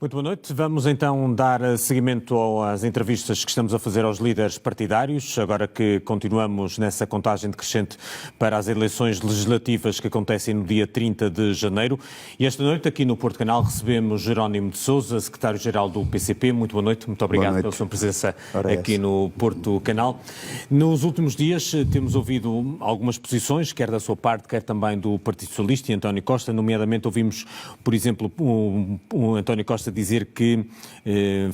Muito boa noite. Vamos então dar seguimento às entrevistas que estamos a fazer aos líderes partidários, agora que continuamos nessa contagem decrescente para as eleições legislativas que acontecem no dia 30 de janeiro. E esta noite aqui no Porto Canal recebemos Jerónimo de Sousa, secretário-geral do PCP. Muito boa noite, muito obrigado pela sua presença aqui no Porto Canal. Nos últimos dias temos ouvido algumas posições, quer da sua parte, quer também do Partido Socialista e António Costa, nomeadamente ouvimos, por exemplo, o António Costa dizer que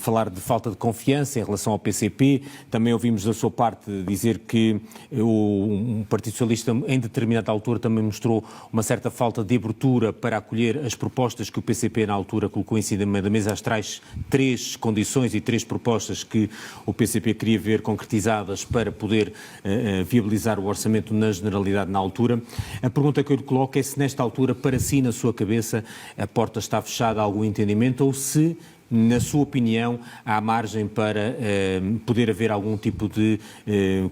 falar de falta de confiança em relação ao PCP. Também ouvimos da sua parte dizer que o Partido Socialista em determinada altura também mostrou uma certa falta de abertura para acolher as propostas que o PCP na altura colocou em cima da mesa, as tais 3 condições e 3 propostas que o PCP queria ver concretizadas para poder viabilizar o orçamento na generalidade na altura. A pergunta que eu lhe coloco é se nesta altura, para si, na sua cabeça, a porta está fechada a algum entendimento ou se, na sua opinião, há margem para poder haver algum tipo de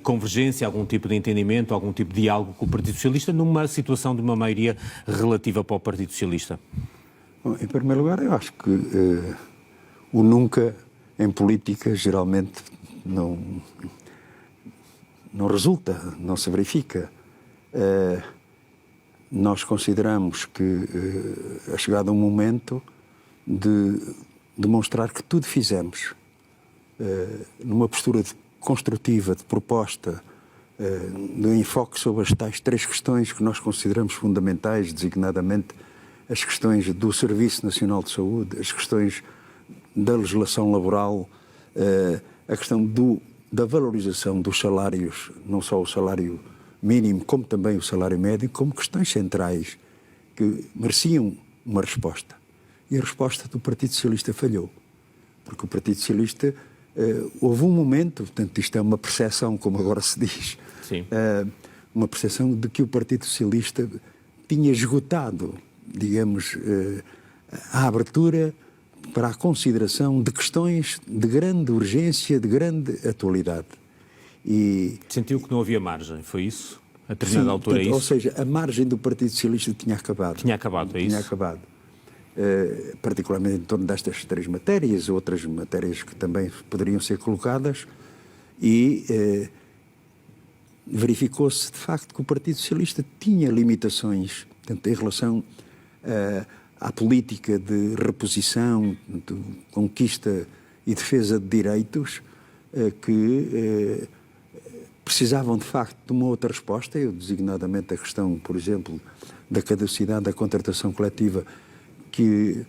convergência, algum tipo de entendimento, algum tipo de diálogo com o Partido Socialista numa situação de uma maioria relativa para o Partido Socialista? Bom, em primeiro lugar, eu acho que o nunca em política geralmente não resulta, não se verifica. Nós consideramos que é chegado um momento de demonstrar que tudo fizemos numa postura construtiva, de proposta, de enfoque sobre as tais 3 questões que nós consideramos fundamentais, designadamente as questões do Serviço Nacional de Saúde, as questões da legislação laboral, a questão da valorização dos salários, não só o salário mínimo, como também o salário médio, como questões centrais que mereciam uma resposta. E a resposta do Partido Socialista falhou. Porque o Partido Socialista, houve um momento, portanto isto é uma percepção, como agora se diz, uma percepção de que o Partido Socialista tinha esgotado, digamos, a abertura para a consideração de questões de grande urgência, de grande atualidade. E sentiu que não havia margem, foi isso? A determinada altura, portanto, é isso? Ou seja, a margem do Partido Socialista tinha acabado. Tinha acabado, é isso? Tinha acabado. Particularmente em torno destas 3 matérias, outras matérias que também poderiam ser colocadas, e verificou-se de facto que o Partido Socialista tinha limitações, portanto, em relação à política de reposição, de conquista e defesa de direitos, que precisavam de facto de uma outra resposta. Eu, designadamente, a questão, por exemplo, da caducidade da contratação coletiva, que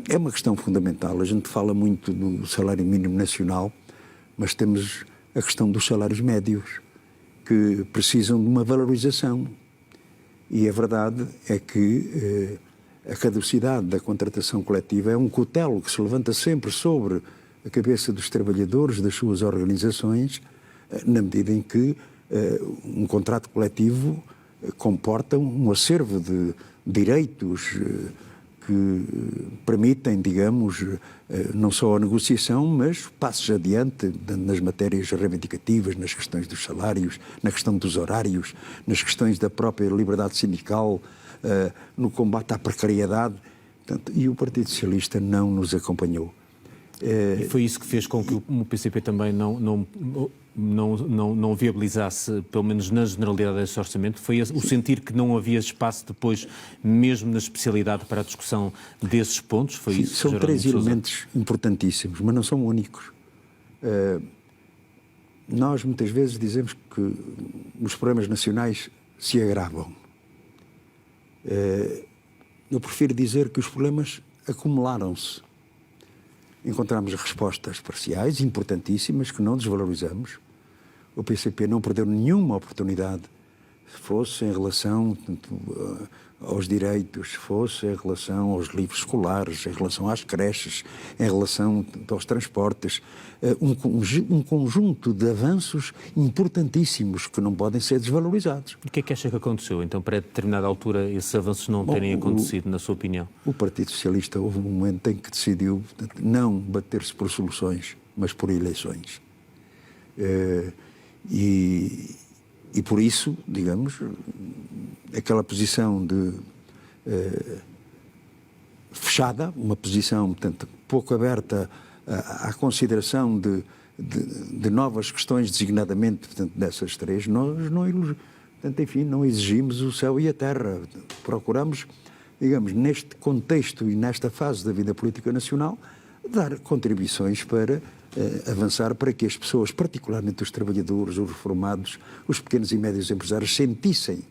é uma questão fundamental. A gente fala muito do salário mínimo nacional, mas temos a questão dos salários médios, que precisam de uma valorização. E a verdade é que a caducidade da contratação coletiva é um cutelo que se levanta sempre sobre a cabeça dos trabalhadores, das suas organizações, na medida em que um contrato coletivo comporta um acervo de direitos que permitem, digamos, não só a negociação, mas passos adiante nas matérias reivindicativas, nas questões dos salários, na questão dos horários, nas questões da própria liberdade sindical, no combate à precariedade. Portanto, e o Partido Socialista não nos acompanhou. E foi isso que fez com que o PCP também não viabilizasse, pelo menos na generalidade desse orçamento, foi o sentir que não havia espaço depois, mesmo na especialidade, para a discussão desses pontos? Foi isso? São 3 elementos importantíssimos, mas não são únicos. Nós muitas vezes dizemos que os problemas nacionais se agravam. Eu prefiro dizer que os problemas acumularam-se. Encontramos respostas parciais, importantíssimas, que não desvalorizamos. O PCP não perdeu nenhuma oportunidade, se fosse em relação aos direitos, se fosse em relação aos livros escolares, em relação às creches, em relação aos transportes, um conjunto de avanços importantíssimos que não podem ser desvalorizados. E o que é que acha que aconteceu, então, para determinada altura, esses avanços não terem acontecido, na sua opinião? O Partido Socialista houve um momento em que decidiu não bater-se por soluções, mas por eleições. E por isso, digamos, aquela posição de fechada, uma posição, portanto, pouco aberta à consideração de novas questões, designadamente, portanto, dessas três, nós não exigimos o céu e a terra. Procuramos, digamos, neste contexto e nesta fase da vida política nacional, dar contribuições para avançar para que as pessoas, particularmente os trabalhadores, os reformados, os pequenos e médios empresários, sentissem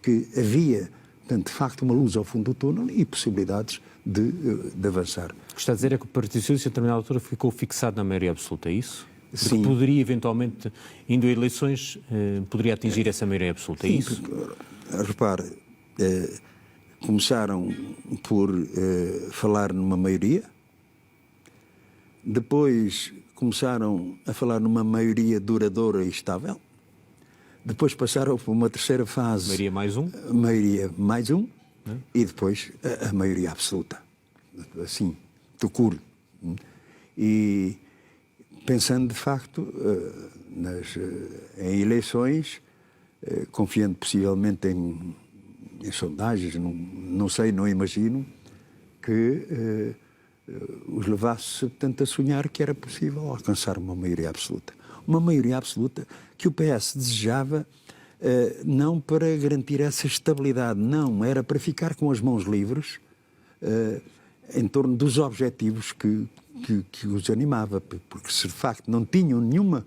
que havia, portanto, de facto, uma luz ao fundo do túnel e possibilidades de avançar. O que está a dizer é que o Partido Socialista, a determinada altura, ficou fixado na maioria absoluta, é isso? Porque Sim. poderia, eventualmente, indo a eleições, poderia atingir essa maioria absoluta, é isso? Repare, começaram por falar numa maioria, depois começaram a falar numa maioria duradoura e estável, depois passaram por uma terceira fase. Maioria mais um? Maioria mais um, e depois a maioria absoluta. Assim, tocou. E pensando, de facto, em eleições, confiando possivelmente em sondagens, não sei, não imagino, que os levasse, portanto, a sonhar que era possível alcançar uma maioria absoluta. Uma maioria absoluta que o PS desejava não para garantir essa estabilidade, não, era para ficar com as mãos livres em torno dos objetivos que os animava, porque se de facto não tinham nenhuma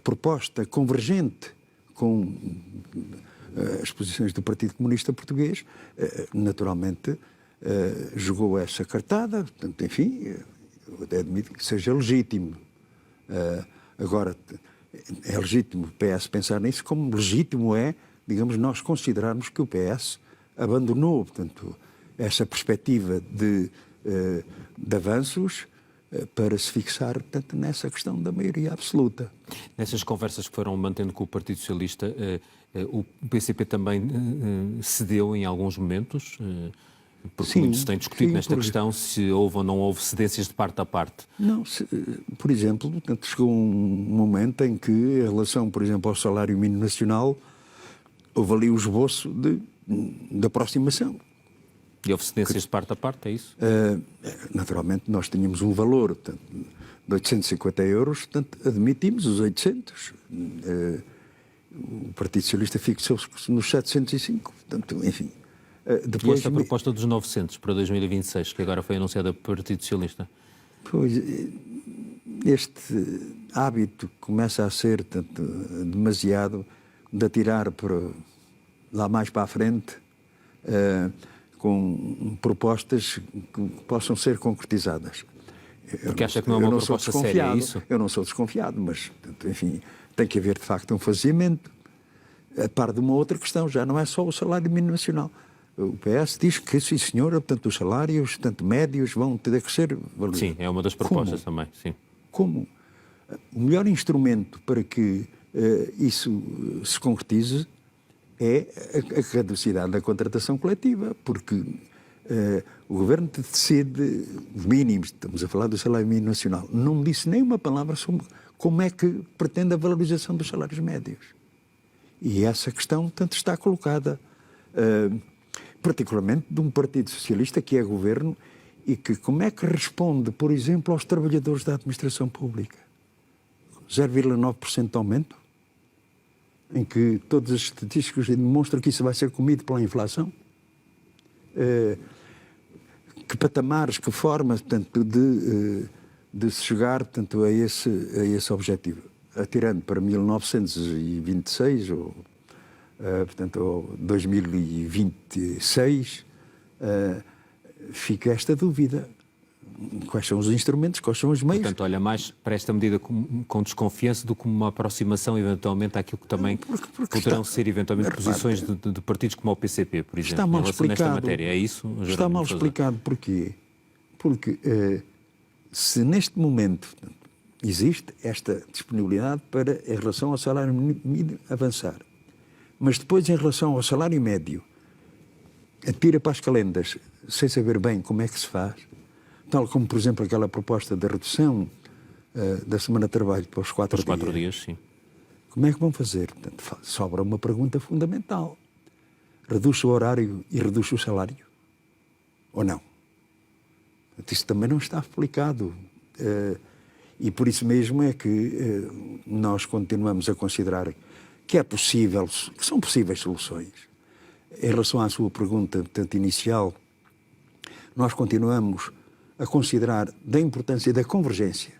proposta convergente com as posições do Partido Comunista Português, naturalmente jogou essa cartada, portanto, enfim, eu até admito que seja legítimo. Agora, é legítimo o PS pensar nisso, como legítimo é, digamos, nós considerarmos que o PS abandonou, portanto, essa perspectiva de avanços para se fixar, portanto, nessa questão da maioria absoluta. Nessas conversas que foram mantendo com o Partido Socialista, o PCP também cedeu em alguns momentos? Porque muito se tem discutido nesta questão se houve ou não houve cedências de parte a parte. Não, por exemplo, portanto, chegou um momento em que, em relação, por exemplo, ao salário mínimo nacional, houve ali o esboço de aproximação. E houve cedências de parte a parte, é isso? Naturalmente, nós tínhamos um valor, portanto, de 850 euros, portanto, admitimos os 800. O Partido Socialista fixou-se nos 705, portanto, enfim. Depois, e esta proposta dos 900 para 2026, que agora foi anunciada pelo Partido Socialista? Pois, este hábito começa a ser demasiado de atirar lá mais para a frente com propostas que possam ser concretizadas. Porque acha que não é uma proposta séria, é isso? Eu não sou desconfiado, mas, portanto, enfim, tem que haver de facto um faziamento. A par de uma outra questão, já não é só o salário mínimo nacional. O PS diz que, sim senhor, portanto, os salários, tanto médios, vão ter que ser valorizados. Sim, é uma das propostas também, sim. Como? O melhor instrumento para que isso se concretize é a caducidade da contratação coletiva, porque o Governo decide mínimos, estamos a falar do salário mínimo nacional, não disse nem uma palavra sobre como é que pretende a valorização dos salários médios. E essa questão, portanto, está colocada particularmente de um Partido Socialista que é governo e que como é que responde, por exemplo, aos trabalhadores da administração pública? 0,9% de aumento? Em que todas as estatísticas demonstram que isso vai ser comido pela inflação? Que patamares, que formas, portanto, de se chegar, portanto, a esse objetivo? Atirando para 1926 ou portanto, 2026, fica esta dúvida. Quais são os instrumentos, quais são os meios? Portanto, olha mais para esta medida com desconfiança do que uma aproximação, eventualmente, àquilo que também poderão ser, eventualmente, posições de partidos como o PCP, por exemplo, está mal explicado, nesta matéria. É isso? Está mal explicado. Porquê? Porque se neste momento existe esta disponibilidade para, em relação ao salário mínimo, avançar, mas depois, em relação ao salário médio, atira para as calendas sem saber bem como é que se faz, tal como, por exemplo, aquela proposta da redução da semana de trabalho para os 4 dias. Para os 4 dias, sim. Como é que vão fazer? Portanto, sobra uma pergunta fundamental. Reduz o horário e reduz o salário? Ou não? Isso também não está aplicado. E por isso mesmo é que nós continuamos a considerar que é possível, que são possíveis soluções. Em relação à sua pergunta, portanto, inicial, nós continuamos a considerar da importância da convergência,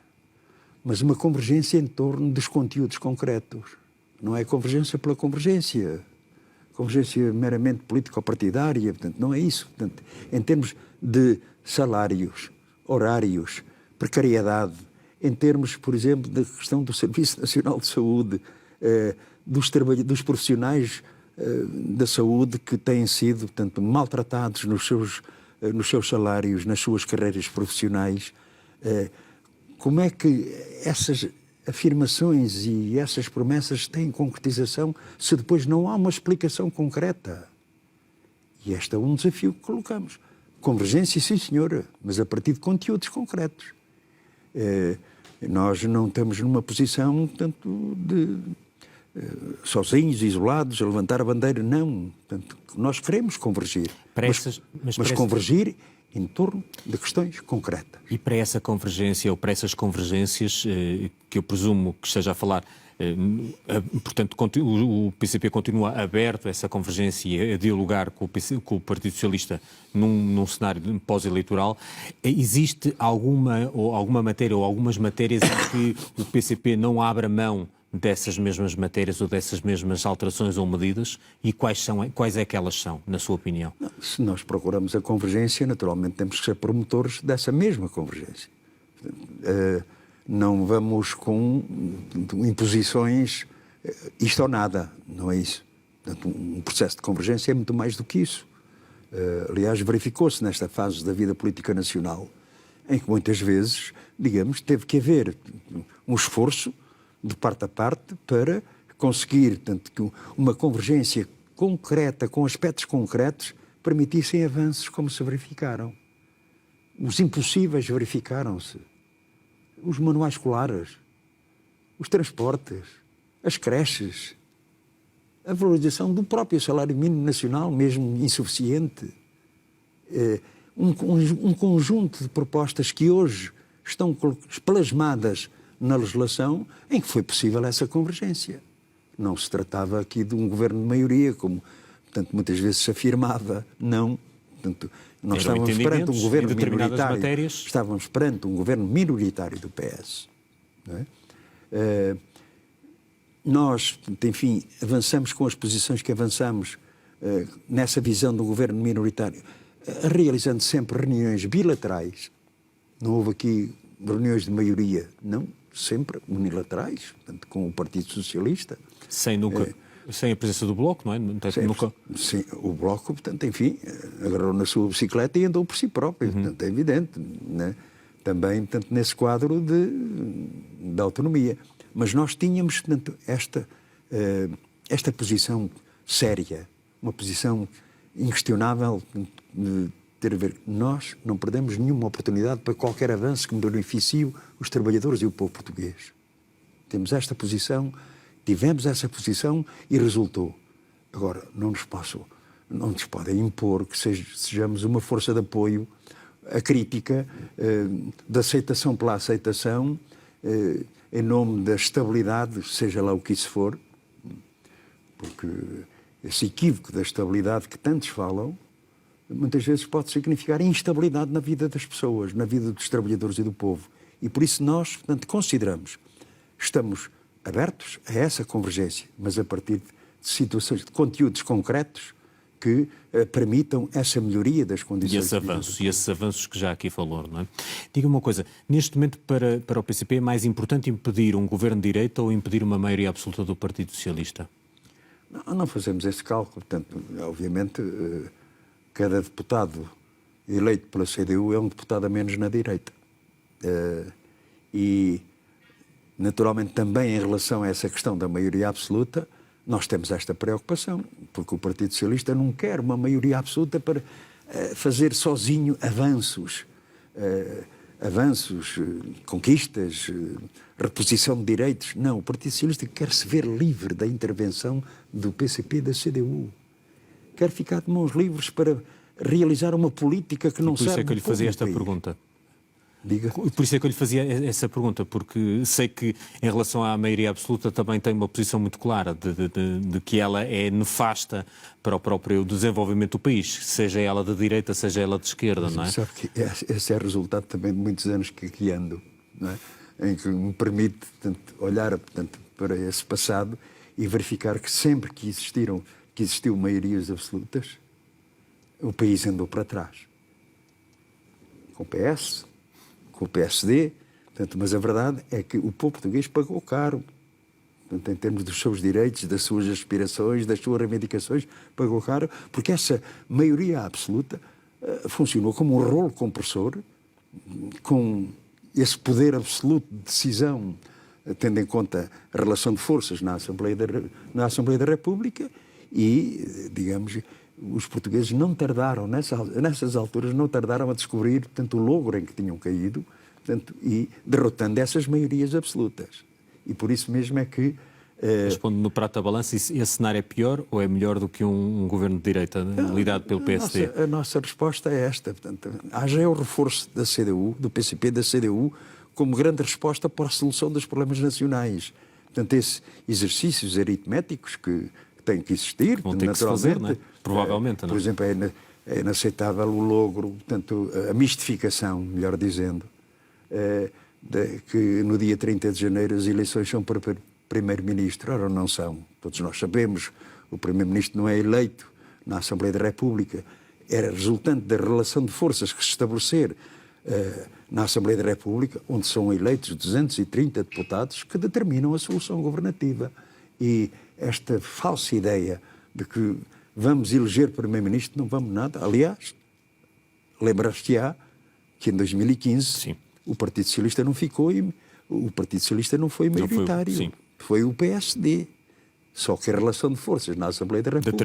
mas uma convergência em torno dos conteúdos concretos. Não é convergência pela convergência, convergência meramente político-partidária, portanto, não é isso. Portanto, em termos de salários, horários, precariedade, em termos, por exemplo, da questão do Serviço Nacional de Saúde, dos profissionais da saúde que têm sido, portanto, maltratados nos seus salários, nas suas carreiras profissionais. Como é que essas afirmações e essas promessas têm concretização se depois não há uma explicação concreta? E este é um desafio que colocamos. Convergência, sim senhora, mas a partir de conteúdos concretos. Nós não estamos numa posição, portanto, de sozinhos, isolados, a levantar a bandeira, não. Portanto, nós queremos convergir, mas convergir em torno de questões concretas. E para essa convergência, ou para essas convergências, que eu presumo que esteja a falar, portanto, o PCP continua aberto a essa convergência e a dialogar com o Partido Socialista num cenário pós-eleitoral. Existe alguma matéria ou algumas matérias em que o PCP não abre mão dessas mesmas matérias ou dessas mesmas alterações ou medidas? E quais é que elas são, na sua opinião? Se nós procuramos a convergência, naturalmente temos que ser promotores dessa mesma convergência. Não vamos com imposições, isto ou nada, não é isso. Portanto, um processo de convergência é muito mais do que isso. Aliás, verificou-se nesta fase da vida política nacional, em que muitas vezes, digamos, teve que haver um esforço de parte a parte para conseguir, portanto, que uma convergência concreta, com aspectos concretos, permitissem avanços como se verificaram. Os impossíveis verificaram-se. Os manuais escolares, os transportes, as creches, a valorização do próprio salário mínimo nacional, mesmo insuficiente. Um conjunto de propostas que hoje estão plasmadas na legislação em que foi possível essa convergência. Não se tratava aqui de um governo de maioria, como, portanto, muitas vezes se afirmava. Não. Portanto, nós estávamos perante um governo minoritário. Estávamos perante um governo minoritário do PS. Não é? Nós, enfim, avançamos com as posições que avançamos nessa visão do governo minoritário, realizando sempre reuniões bilaterais. Não houve aqui reuniões de maioria, não. Sempre unilaterais, portanto, com o Partido Socialista. Sem a presença do Bloco, não é? Sim, o Bloco, portanto, enfim, agarrou na sua bicicleta e andou por si próprio, portanto, é evidente, né? Também, portanto, nesse quadro de autonomia. Mas nós tínhamos, portanto, esta posição séria, uma posição inquestionável de ter a ver. Nós não perdemos nenhuma oportunidade para qualquer avanço que beneficie os trabalhadores e o povo português. Temos esta posição, tivemos essa posição e resultou. Agora, não nos podem impor que sejamos uma força de apoio à crítica, da aceitação pela aceitação, em nome da estabilidade, seja lá o que isso for, porque esse equívoco da estabilidade que tantos falam, muitas vezes pode significar instabilidade na vida das pessoas, na vida dos trabalhadores e do povo. E por isso nós, portanto, consideramos, estamos abertos a essa convergência, mas a partir de situações, de conteúdos concretos que permitam essa melhoria das condições. E esses avanços que já aqui falou, não é? Diga-me uma coisa, neste momento para o PCP é mais importante impedir um governo de direita ou impedir uma maioria absoluta do Partido Socialista? Não fazemos esse cálculo, portanto, obviamente, cada deputado eleito pela CDU é um deputado a menos na direita. E, naturalmente, também em relação a essa questão da maioria absoluta, nós temos esta preocupação, porque o Partido Socialista não quer uma maioria absoluta para fazer sozinho avanços, conquistas, reposição de direitos. Não, o Partido Socialista quer se ver livre da intervenção do PCP e da CDU. Quer ficar de mãos livres para realizar uma política que não serve. Por isso é que eu lhe fazia esta pergunta. Diga. Por isso é que eu lhe fazia essa pergunta, porque sei que em relação à maioria absoluta também tem uma posição muito clara de que ela é nefasta para o próprio desenvolvimento do país, seja ela de direita, seja ela de esquerda, não é? Sabe que esse é resultado também de muitos anos que aqui ando, não é? Em que me permite, portanto, olhar, portanto, para esse passado e verificar que sempre que existiu maiorias absolutas, o país andou para trás. Com o PS, com o PSD, portanto, mas a verdade é que o povo português pagou caro. Portanto, em termos dos seus direitos, das suas aspirações, das suas reivindicações, pagou caro, porque essa maioria absoluta funcionou como um rolo compressor, com esse poder absoluto de decisão, tendo em conta a relação de forças na Assembleia da República e, digamos, os portugueses não tardaram, nessas alturas, não tardaram a descobrir, portanto, o logro em que tinham caído, portanto, e derrotando essas maiorias absolutas. E por isso mesmo é que... Mas pondo no prato da balança, esse cenário é pior ou é melhor do que um governo de direita liderado pelo PSD? A nossa resposta é esta. Portanto, haja o reforço da CDU, do PCP, da CDU, como grande resposta para a solução dos problemas nacionais. Portanto, esses exercícios aritméticos que têm que existir, vão ter que se fazer, não é? Provavelmente. Por exemplo, é inaceitável o logro, portanto, a mistificação, melhor dizendo, que no dia 30 de janeiro as eleições são para primeiro-ministro. Ora, não são. Todos nós sabemos, o primeiro-ministro não é eleito na Assembleia da República. Era resultante da relação de forças que se estabelecer na Assembleia da República, onde são eleitos 230 deputados que determinam a solução governativa. E esta falsa ideia de que vamos eleger primeiro-ministro, não vamos nada. Aliás, lembrar-te-á que em 2015 Sim. o Partido Socialista não ficou e o Partido Socialista não foi maioritário. Foi o PSD. Só que a relação de forças na Assembleia da República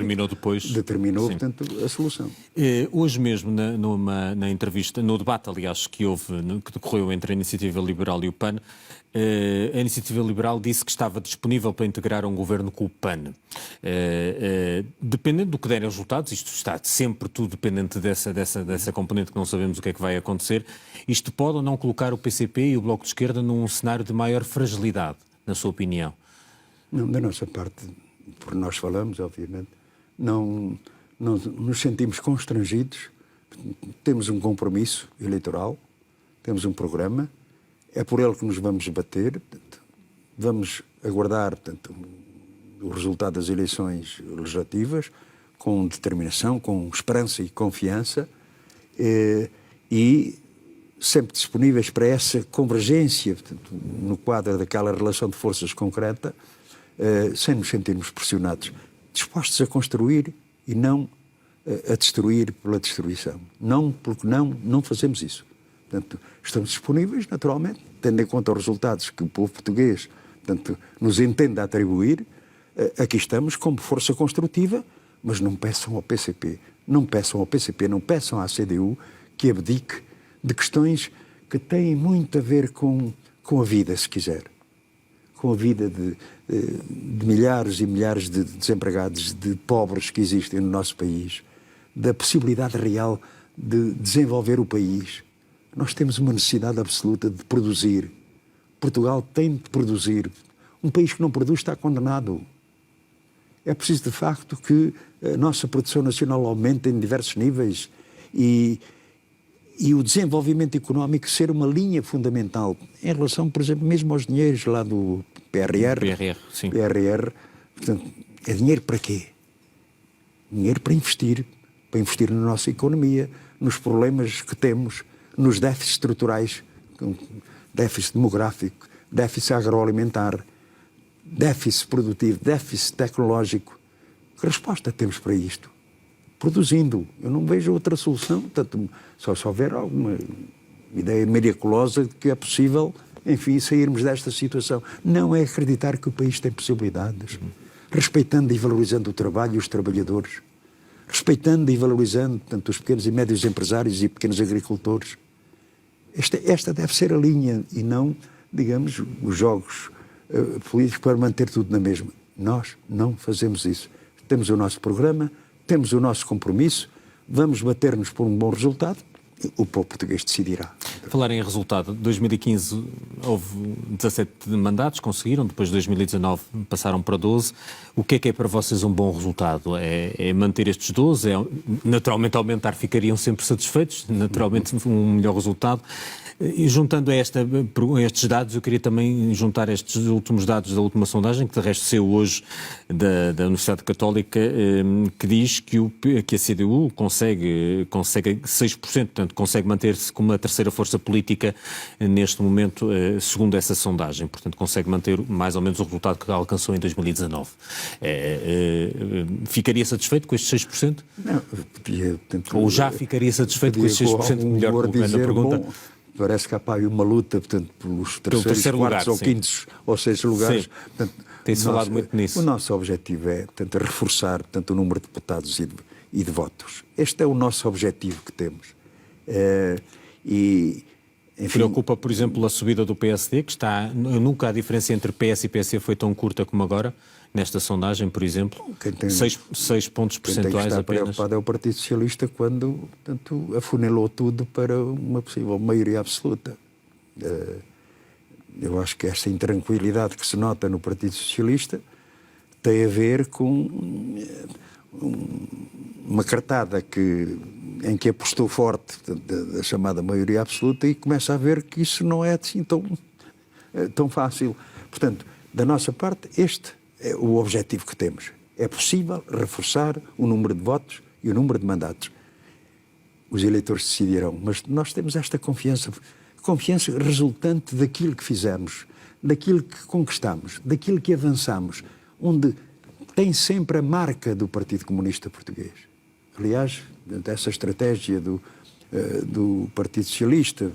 determinou, portanto, a solução. Hoje mesmo, na entrevista, no debate, aliás, que decorreu entre a Iniciativa Liberal e o PAN, a Iniciativa Liberal disse que estava disponível para integrar um governo com o PAN. Dependendo do que derem os resultados, isto está sempre tudo dependente dessa componente que não sabemos o que é que vai acontecer, isto pode ou não colocar o PCP e o Bloco de Esquerda num cenário de maior fragilidade, na sua opinião? Não, da nossa parte, por nós falamos, obviamente, não nos sentimos constrangidos. Temos um compromisso eleitoral, temos um programa, é por ele que nos vamos bater. Vamos aguardar, portanto, o resultado das eleições legislativas com determinação, com esperança e confiança e sempre disponíveis para essa convergência, portanto, no quadro daquela relação de forças concreta, sem nos sentirmos pressionados, dispostos a construir e não a destruir pela destruição. Não, porque não fazemos isso. Portanto, estamos disponíveis, naturalmente, tendo em conta os resultados que o povo português, portanto, nos entende atribuir, aqui estamos como força construtiva, mas não peçam ao PCP, não peçam à CDU que abdique de questões que têm muito a ver com a vida, se quiser. Com a vida de milhares e milhares de desempregados, de pobres que existem no nosso país, da possibilidade real de desenvolver o país. Nós temos uma necessidade absoluta de produzir. Portugal tem de produzir. Um país que não produz está condenado. É preciso, de facto, que a nossa produção nacional aumente em diversos níveis e o desenvolvimento económico ser uma linha fundamental em relação, por exemplo, mesmo aos dinheiros lá do PRR. Sim. PRR, portanto, é dinheiro para quê? Dinheiro para investir na nossa economia, nos problemas que temos, nos déficits estruturais, déficit demográfico, déficit agroalimentar, déficit produtivo, déficit tecnológico. Que resposta temos para isto? Produzindo. Eu não vejo outra solução, portanto, só se houver alguma ideia miraculosa de que é possível, enfim, sairmos desta situação. Não é acreditar que o país tem possibilidades, respeitando e valorizando o trabalho e os trabalhadores, respeitando e valorizando tanto os pequenos e médios empresários e pequenos agricultores. Esta deve ser a linha e não, digamos, os jogos políticos para manter tudo na mesma. Nós não fazemos isso. Temos o nosso programa, temos o nosso compromisso, vamos bater-nos por um bom resultado, o povo português decidirá. Falar em resultado, 2015 houve 17 mandatos, conseguiram, depois de 2019 passaram para 12. O que é para vocês um bom resultado? É manter estes 12? Naturalmente aumentar, ficariam sempre satisfeitos? Naturalmente um melhor resultado? E juntando a estes dados, eu queria também juntar estes últimos dados da última sondagem, que de resto saiu hoje da Universidade Católica, que diz que a CDU consegue 6%, portanto consegue manter-se como a terceira força política neste momento, segundo essa sondagem. Portanto, consegue manter mais ou menos o resultado que alcançou em 2019. Ficaria satisfeito com estes 6%? Não, Ou já ficaria satisfeito com estes 6%? Melhor colocando a pergunta. Bom, parece que há aí uma luta, portanto, pelos terceiros, quartos ou quintos ou sextos lugares. Tem-se falado muito nisso. O nosso objetivo é, portanto, reforçar, portanto, o número de deputados e de votos. Este é o nosso objetivo que temos. Enfim, preocupa, por exemplo, a subida do PSD, que está... Nunca a diferença entre PS e PSD foi tão curta como agora, nesta sondagem, por exemplo. 6 pontos percentuais apenas. Quem tem que estar preocupado é o Partido Socialista quando, portanto, afunilou tudo para uma possível maioria absoluta. Eu acho que esta intranquilidade que se nota no Partido Socialista tem a ver com uma cartada em que apostou forte da chamada maioria absoluta e começa a ver que isso não é assim tão fácil. Portanto, da nossa parte, este é o objetivo que temos. É possível reforçar o número de votos e o número de mandatos. Os eleitores decidirão, mas nós temos esta confiança resultante daquilo que fizemos, daquilo que conquistamos, daquilo que avançamos, onde tem sempre a marca do Partido Comunista Português. Aliás, essa estratégia do Partido Socialista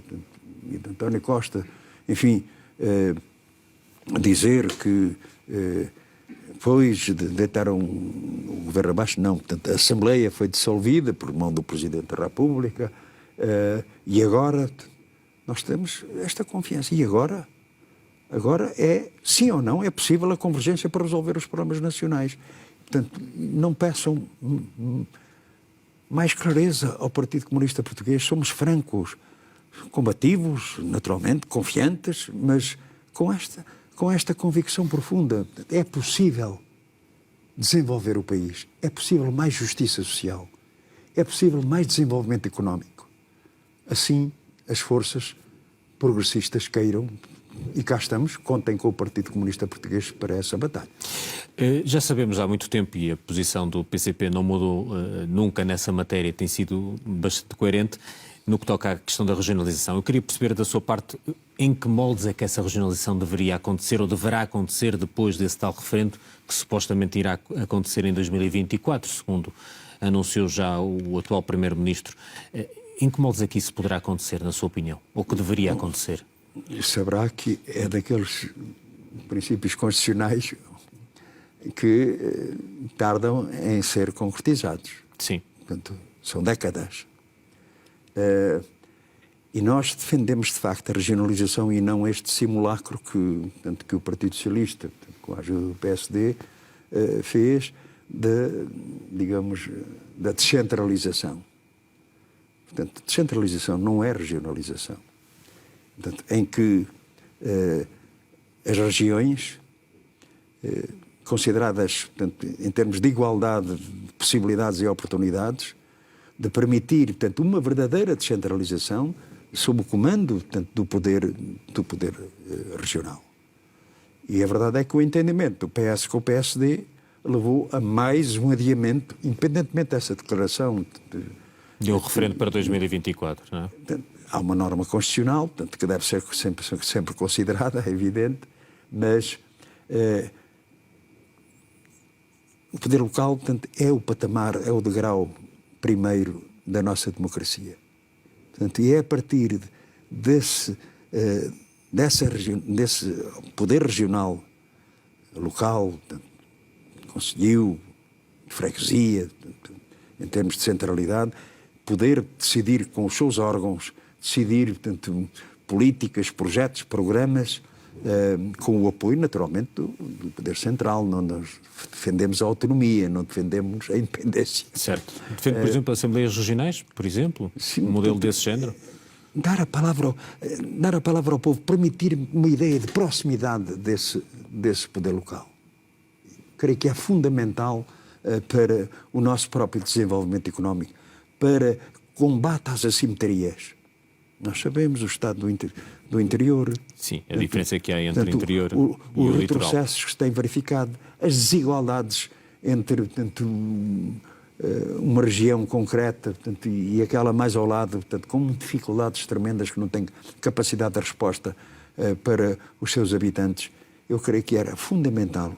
e de António Costa, enfim, dizer que depois deitaram o governo abaixo, não, portanto, a Assembleia foi dissolvida por mão do Presidente da República e agora nós temos esta confiança. E agora é, sim ou não, é possível a convergência para resolver os problemas nacionais. Portanto, não peçam mais clareza ao Partido Comunista Português. Somos francos, combativos, naturalmente, confiantes, mas com esta convicção profunda. É possível desenvolver o país, é possível mais justiça social, é possível mais desenvolvimento económico. Assim, as forças progressistas queiram, e cá estamos, contem com o Partido Comunista Português para essa batalha. Já sabemos há muito tempo, e a posição do PCP não mudou nunca nessa matéria, tem sido bastante coerente, no que toca à questão da regionalização. Eu queria perceber da sua parte em que moldes é que essa regionalização deveria acontecer ou deverá acontecer depois desse tal referendo que supostamente irá acontecer em 2024, segundo anunciou já o atual Primeiro-Ministro. Em que moldes é que isso poderá acontecer, na sua opinião? Ou que deveria acontecer? Saberá que é daqueles princípios constitucionais que tardam em ser concretizados. Sim. Portanto, são décadas. E nós defendemos, de facto, a regionalização e não este simulacro que o Partido Socialista, com a ajuda do PSD, fez da descentralização. Portanto, descentralização não é regionalização. Portanto, em que as regiões, consideradas, portanto, em termos de igualdade de possibilidades e oportunidades, de permitir, portanto, uma verdadeira descentralização sob o comando, portanto, do poder regional. E a verdade é que o entendimento do PS com o PSD levou a mais um adiamento, independentemente dessa declaração. De um referendo para 2024, não é? Portanto, há uma norma constitucional, portanto, que deve ser sempre considerada, é evidente, mas o poder local, portanto, é o patamar, é o degrau primeiro da nossa democracia. Portanto, e é a partir desse poder regional, local, portanto, conselho, freguesia, portanto, em termos de centralidade, poder decidir com os seus órgãos, decidir, portanto, políticas, projetos, programas, com o apoio, naturalmente, do Poder Central. Não nós defendemos a autonomia, não defendemos a independência. Certo. Defende, por exemplo, assembleias regionais, por exemplo? Sim, um modelo desse género? Dar a palavra ao povo, permitir uma ideia de proximidade desse poder local. Creio que é fundamental para o nosso próprio desenvolvimento económico, para combate às assimetrias. Nós sabemos o estado do interior. Sim, a diferença que há entre o interior e o os litoral. retrocessos que se têm verificado, as desigualdades entre uma região concreta e aquela mais ao lado, com dificuldades tremendas que não têm capacidade de resposta para os seus habitantes. Eu creio que era fundamental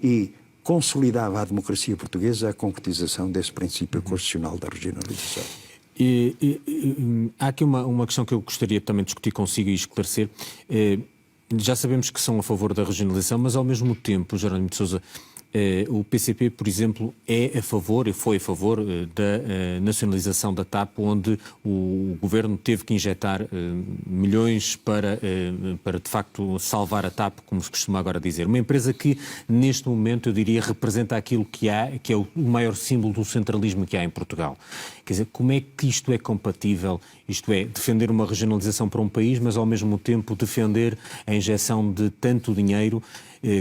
e consolidava a democracia portuguesa a concretização desse princípio constitucional da regionalização. Há aqui uma questão que eu gostaria também de discutir consigo e esclarecer. Já sabemos que são a favor da regionalização, mas ao mesmo tempo, Jerónimo de Sousa, o PCP, por exemplo, é a favor e foi a favor da nacionalização da TAP, onde o governo teve que injetar milhões para de facto salvar a TAP, como se costuma agora dizer. Uma empresa que neste momento, eu diria, representa aquilo que é o maior símbolo do centralismo que há em Portugal. Quer dizer, como é que isto é compatível? Isto é, defender uma regionalização para um país, mas ao mesmo tempo defender a injeção de tanto dinheiro,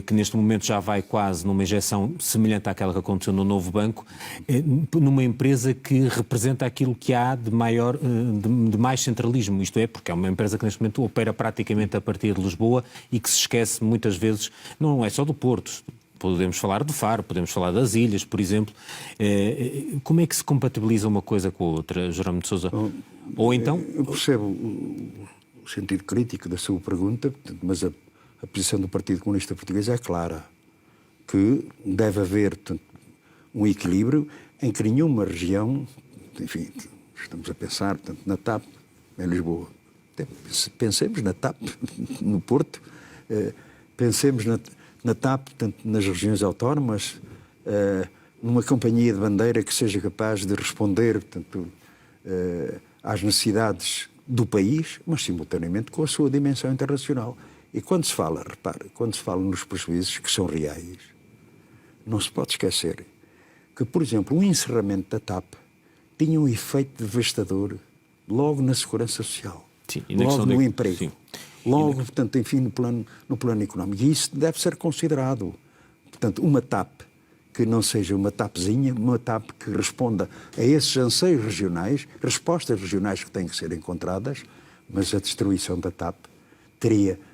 que neste momento já vai quase numa injeção semelhante àquela que aconteceu no Novo Banco, numa empresa que representa aquilo que há de mais centralismo. Isto é, porque é uma empresa que neste momento opera praticamente a partir de Lisboa e que se esquece muitas vezes, não é só do Porto. Podemos falar do Faro, podemos falar das ilhas, por exemplo. Como é que se compatibiliza uma coisa com a outra, Jerónimo de Sousa? Ou então... Eu percebo o sentido crítico da sua pergunta, mas a posição do Partido Comunista Português é clara, que deve haver um equilíbrio em que nenhuma região, enfim, estamos a pensar na TAP, em Lisboa, pensemos na TAP no Porto, pensemos na TAP, portanto, nas regiões autónomas, numa companhia de bandeira que seja capaz de responder, portanto, às necessidades do país, mas simultaneamente com a sua dimensão internacional. E quando se fala, repare, quando se fala nos prejuízos que são reais, não se pode esquecer que, por exemplo, o encerramento da TAP tinha um efeito devastador logo na segurança social, sim, logo no emprego. Sim. Logo, portanto, enfim, no plano económico. E isso deve ser considerado. Portanto, uma TAP que não seja uma TAPzinha, uma TAP que responda a esses anseios regionais, respostas regionais que têm que ser encontradas, mas a destruição da TAP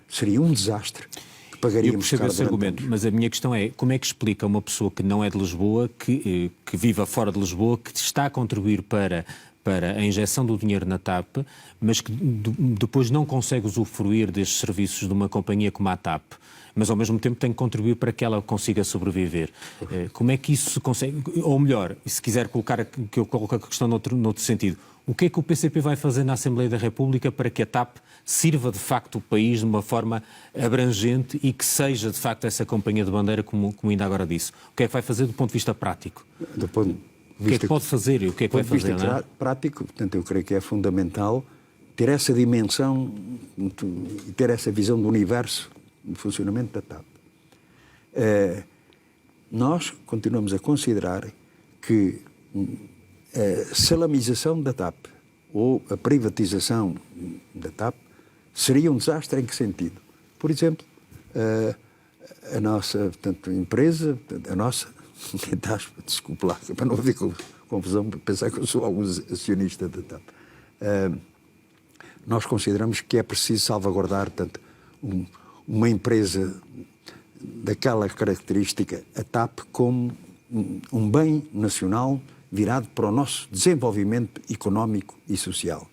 seria um desastre que pagaríamos. Eu percebo esse argumento, mas a minha questão é, como é que explica uma pessoa que não é de Lisboa, que viva fora de Lisboa, que está a contribuir para a injeção do dinheiro na TAP, mas que depois não consegue usufruir destes serviços de uma companhia como a TAP, mas ao mesmo tempo tem que contribuir para que ela consiga sobreviver. Como é que isso se consegue? Ou melhor, se quiser colocar, que eu coloque a questão noutro sentido, o que é que o PCP vai fazer na Assembleia da República para que a TAP sirva de facto o país de uma forma abrangente e que seja de facto essa companhia de bandeira, como ainda agora disse? O que é que vai fazer do ponto de vista prático? O que é que pode fazer e o que é que vai fazer? Do ponto de vista prático, portanto, eu creio que é fundamental ter essa dimensão e ter essa visão do universo do funcionamento da TAP. Nós continuamos a considerar que a salamização da TAP ou a privatização da TAP seria um desastre. Em que sentido? Por exemplo, a nossa, portanto, empresa, a nossa, desculpe lá, para não haver confusão, pensar que eu sou algum acionista da TAP. Nós consideramos que é preciso salvaguardar, portanto, uma empresa daquela característica, a TAP, como um bem nacional virado para o nosso desenvolvimento económico e social.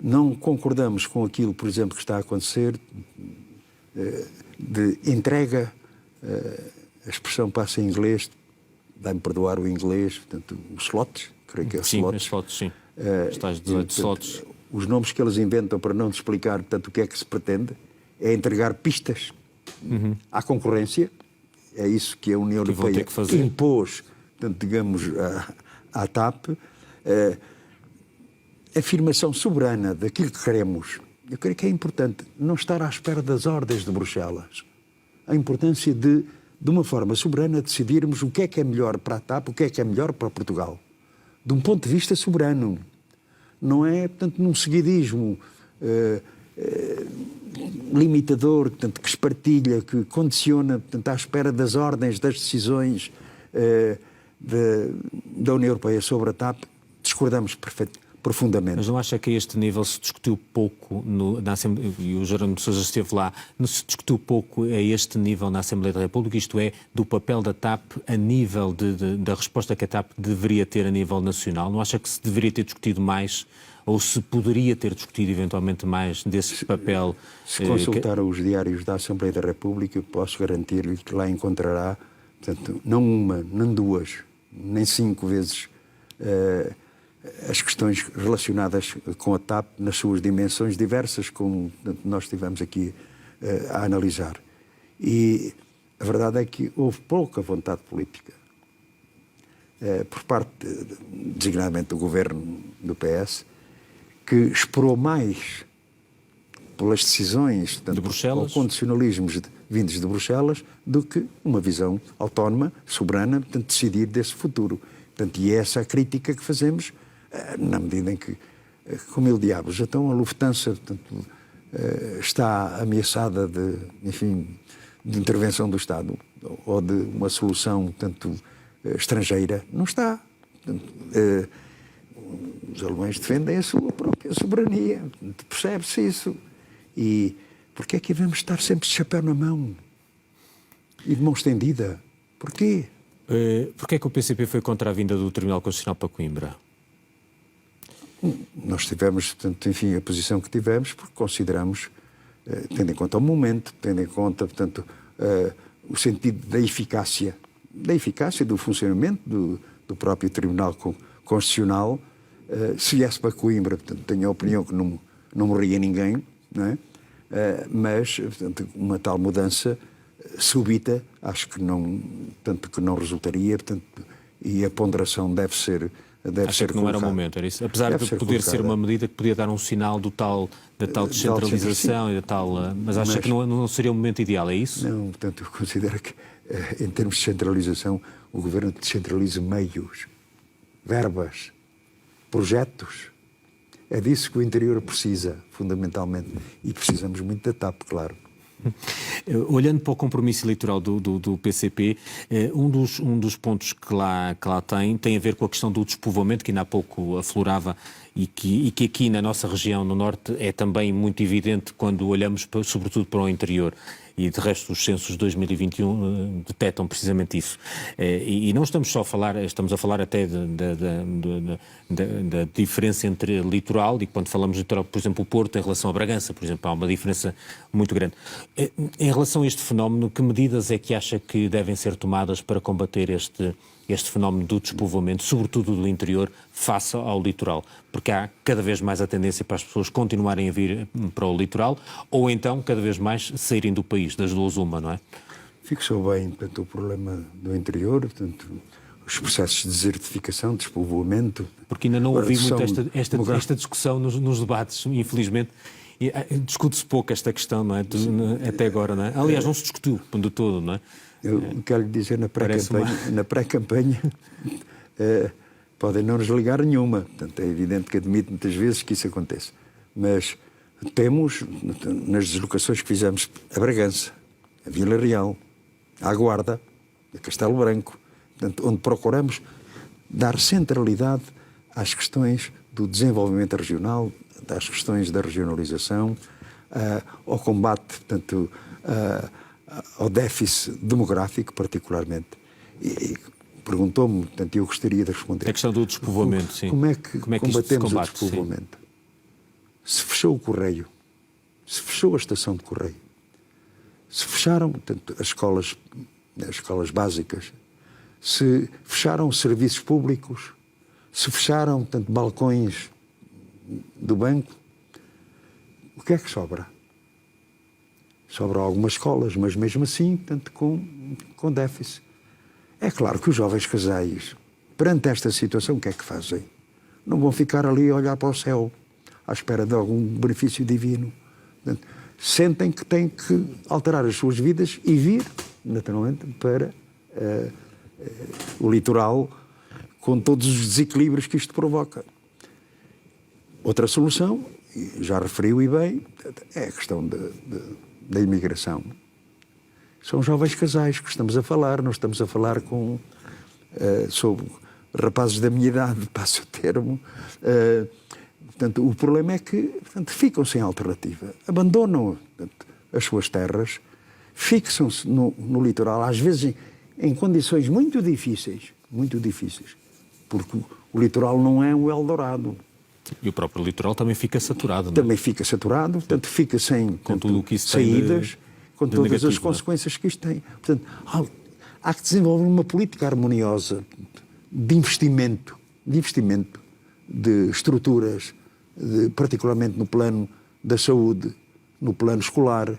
Não concordamos com aquilo, por exemplo, que está a acontecer de entrega, a expressão passa em inglês, vai-me perdoar o inglês, portanto, os slots, creio que é sim, slots. Os slots, sim. Estás 18 slots. Os nomes que eles inventam para não te explicar, portanto, o que é que se pretende é entregar pistas à concorrência. É isso que a União Europeia impôs, portanto, digamos, à TAP. Afirmação soberana daquilo que queremos eu creio que é importante não estar à espera das ordens de Bruxelas. A importância de uma forma soberana, decidirmos o que é melhor para a TAP, o que é melhor para Portugal. De um ponto de vista soberano. Não é, portanto, num seguidismo limitador, portanto, que espartilha, que condiciona, portanto, à espera das ordens, das decisões da União Europeia sobre a TAP. Discordamos profundamente. Mas não acha que a este nível se discutiu pouco, na Assembleia, e o Jerónimo de Sousa esteve lá, não se discutiu pouco a este nível na Assembleia da República, isto é, do papel da TAP a nível da resposta que a TAP deveria ter a nível nacional? Não acha que se deveria ter discutido mais, ou se poderia ter discutido eventualmente mais desse papel? Se consultar os diários da Assembleia da República, posso garantir-lhe que lá encontrará, portanto, não uma, nem duas, nem 5 vezes as questões relacionadas com a TAP nas suas dimensões diversas, como nós estivemos aqui a analisar. E a verdade é que houve pouca vontade política por parte, designadamente, do governo do PS, que esperou mais pelas decisões, tanto de Bruxelas, ou condicionalismos vindos de Bruxelas, do que uma visão autónoma, soberana, portanto, decidir desse futuro. Portanto, e é essa a crítica que fazemos, na medida em que, como mil diabos, então a Lufthansa, portanto, está ameaçada de intervenção do Estado ou de uma solução, portanto, estrangeira. Não está. Portanto, os alemães defendem a sua própria soberania. Percebe-se isso. E porquê é que devemos estar sempre de chapéu na mão? E de mão estendida? Porquê? Porquê é que o PCP foi contra a vinda do Tribunal Constitucional para Coimbra? Nós tivemos, portanto, enfim, a posição que tivemos, porque consideramos, tendo em conta o momento, tendo em conta, portanto, o sentido da eficácia do funcionamento do próprio Tribunal Constitucional, se viesse para Coimbra, portanto, tenho a opinião que não morria ninguém, não é? Mas, portanto, uma tal mudança súbita, acho que não resultaria, portanto, e a ponderação deve ser Acha que não era o momento, era isso? Apesar de poder ser uma medida que podia dar um sinal da tal descentralização e da tal... Mas acha que não seria o momento ideal, é isso? Não, portanto, eu considero que, em termos de centralização, o Governo descentraliza meios, verbas, projetos. É disso que o interior precisa, fundamentalmente. E precisamos muito da TAP, claro. Olhando para o compromisso eleitoral do PCP, um dos pontos que lá tem a ver com a questão do despovoamento, que ainda há pouco aflorava e que aqui na nossa região, no Norte, é também muito evidente quando olhamos sobretudo para o interior. E de resto os censos de 2021 detectam precisamente isso. E não estamos só a falar, estamos a falar até da diferença entre litoral, e quando falamos de litoral, por exemplo, o Porto em relação a Bragança, por exemplo, há uma diferença muito grande. Em relação a este fenómeno, que medidas é que acha que devem ser tomadas para combater este fenómeno do despovoamento, sobretudo do interior, face ao litoral? Porque há cada vez mais a tendência para as pessoas continuarem a vir para o litoral, ou então cada vez mais saírem do país, das duas uma, não é? Fixou bem, portanto, o problema do interior, portanto, os processos de desertificação, despovoamento. Porque ainda não ouvi muito esta discussão nos debates, infelizmente. Discute-se pouco esta questão, não é? Até agora, não é? Aliás, não se discutiu de todo, não é? Eu quero lhe dizer, na pré-campanha, podem não nos ligar nenhuma. Portanto, é evidente que admito muitas vezes que isso acontece. Mas temos, nas deslocações que fizemos a Bragança, a Vila Real, a Guarda, a Castelo Branco, portanto, onde procuramos dar centralidade às questões do desenvolvimento regional, às questões da regionalização, ao combate, portanto, ao déficit demográfico, particularmente. E perguntou-me, portanto, eu gostaria de responder. A questão do despovoamento, sim. Como é que combatemos o despovoamento? Sim. Se fechou o correio, se fechou a estação de correio, se fecharam, portanto, as escolas básicas, se fecharam serviços públicos, se fecharam, portanto, balcões do banco, o que é que sobra? Sobram algumas escolas, mas mesmo assim, portanto, com déficit. É claro que os jovens casais, perante esta situação, o que é que fazem? Não vão ficar ali a olhar para o céu, à espera de algum benefício divino. Portanto, sentem que têm que alterar as suas vidas e vir, naturalmente, para o litoral, com todos os desequilíbrios que isto provoca. Outra solução, já referiu e bem, é a questão da imigração. São jovens casais que estamos a falar, não estamos a falar sobre rapazes da minha idade, passo o termo. Portanto, o problema é que ficam sem alternativa, abandonam as suas terras, fixam-se no litoral, às vezes em condições muito difíceis, porque o litoral não é um Eldorado. E o próprio litoral também fica saturado, não é? Também fica saturado, portanto, fica sem tudo o que isso saídas, com todas negativo, as consequências que isto tem. Portanto, há que desenvolver uma política harmoniosa de investimento de estruturas, particularmente no plano da saúde, no plano escolar,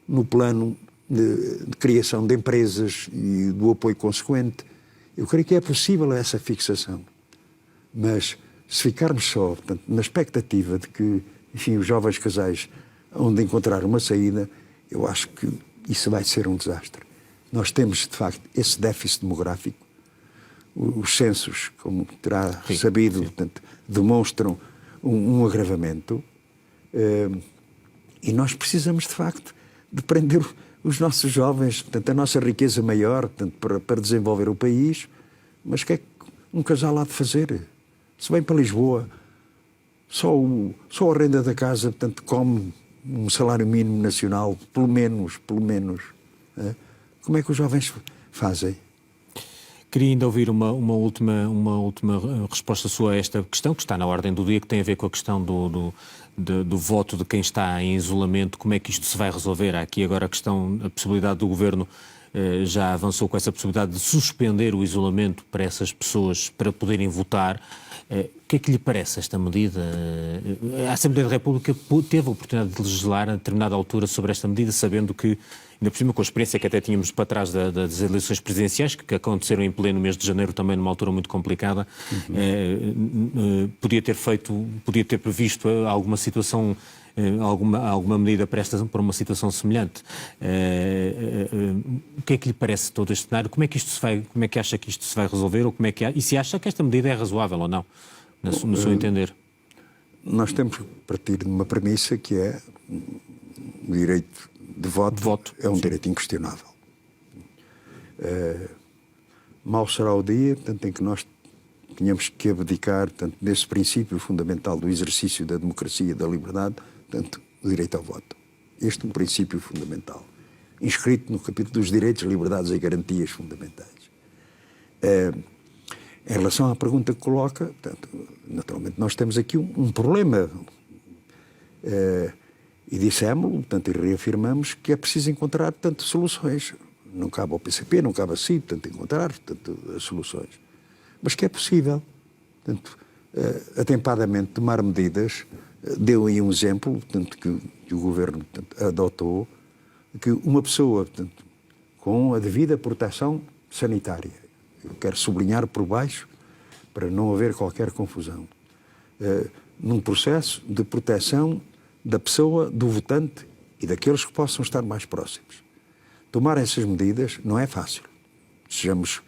no plano de criação de empresas e do apoio consequente. Eu creio que é possível essa fixação, mas se ficarmos só, portanto, na expectativa de que, enfim, os jovens casais onde encontrar uma saída, eu acho que isso vai ser um desastre. Nós temos, de facto, esse déficit demográfico. Os censos, como terá sabido, portanto, demonstram um agravamento. E nós precisamos, de facto, de prender os nossos jovens, portanto, a nossa riqueza maior, portanto, para desenvolver o país. Mas o que é que um casal há de fazer? Se vem para Lisboa, só a renda da casa, portanto, come um salário mínimo nacional, pelo menos. Como é que os jovens fazem? Queria ainda ouvir uma última resposta sua a esta questão, que está na ordem do dia, que tem a ver com a questão do voto de quem está em isolamento. Como é que isto se vai resolver? Há aqui agora a possibilidade do Governo já avançou com essa possibilidade de suspender o isolamento para essas pessoas para poderem votar. O que é que lhe parece esta medida? A Assembleia da República teve a oportunidade de legislar a determinada altura sobre esta medida, sabendo que, ainda por cima com a experiência que até tínhamos para trás das eleições presidenciais, que aconteceram em pleno mês de janeiro também numa altura muito complicada, podia ter previsto alguma situação, alguma medida para uma situação semelhante. O que é que lhe parece todo este cenário? Como é que acha que isto se vai resolver? Ou e se acha que esta medida é razoável ou não, no seu entender? Nós temos que partir de uma premissa que é o direito de voto é um direito inquestionável. Mal será o dia, portanto, em que nós tínhamos que abdicar, portanto, desse princípio fundamental do exercício da democracia e da liberdade, portanto, o direito ao voto. Este é um princípio fundamental, inscrito no capítulo dos direitos, liberdades e garantias fundamentais. Em relação à pergunta que coloca, portanto, naturalmente nós temos aqui um problema. E dissemos, portanto, e reafirmamos que é preciso encontrar, portanto, soluções. Não cabe ao PCP, não cabe a si, portanto, encontrar, portanto, as soluções. Mas que é possível, portanto, atempadamente tomar medidas. Deu aí um exemplo, portanto, que o Governo, portanto, adotou, que uma pessoa, portanto, com a devida proteção sanitária, eu quero sublinhar por baixo, para não haver qualquer confusão, num processo de proteção da pessoa, do votante e daqueles que possam estar mais próximos. Tomar essas medidas não é fácil. Sejamos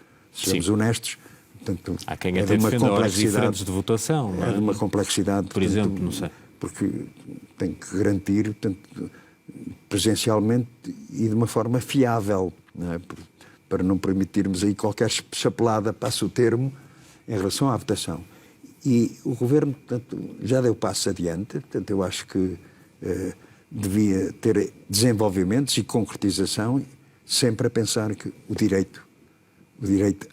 honestos. Portanto, há quem até defenda horas diferentes de votação. É de uma complexidade. Por exemplo, não sei. Porque tem que garantir, portanto, presencialmente e de uma forma fiável, não é? Para não permitirmos aí qualquer chapelada, passo o termo, em relação à votação. E o Governo, portanto, já deu passos adiante, portanto, eu acho que devia ter desenvolvimentos e concretização, sempre a pensar que o direito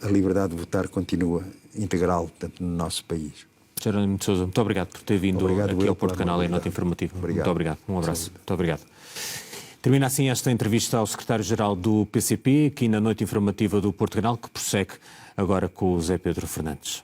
à liberdade de votar continua integral, portanto, no nosso país. Jerónimo de Sousa, muito obrigado por ter vindo aqui ao Porto Canal em Nota Informativa. Obrigado. Muito obrigado. Um abraço. Muito obrigado. Termina assim esta entrevista ao secretário-geral do PCP, aqui na Noite Informativa do Porto Canal, que prossegue agora com o Zé Pedro Fernandes.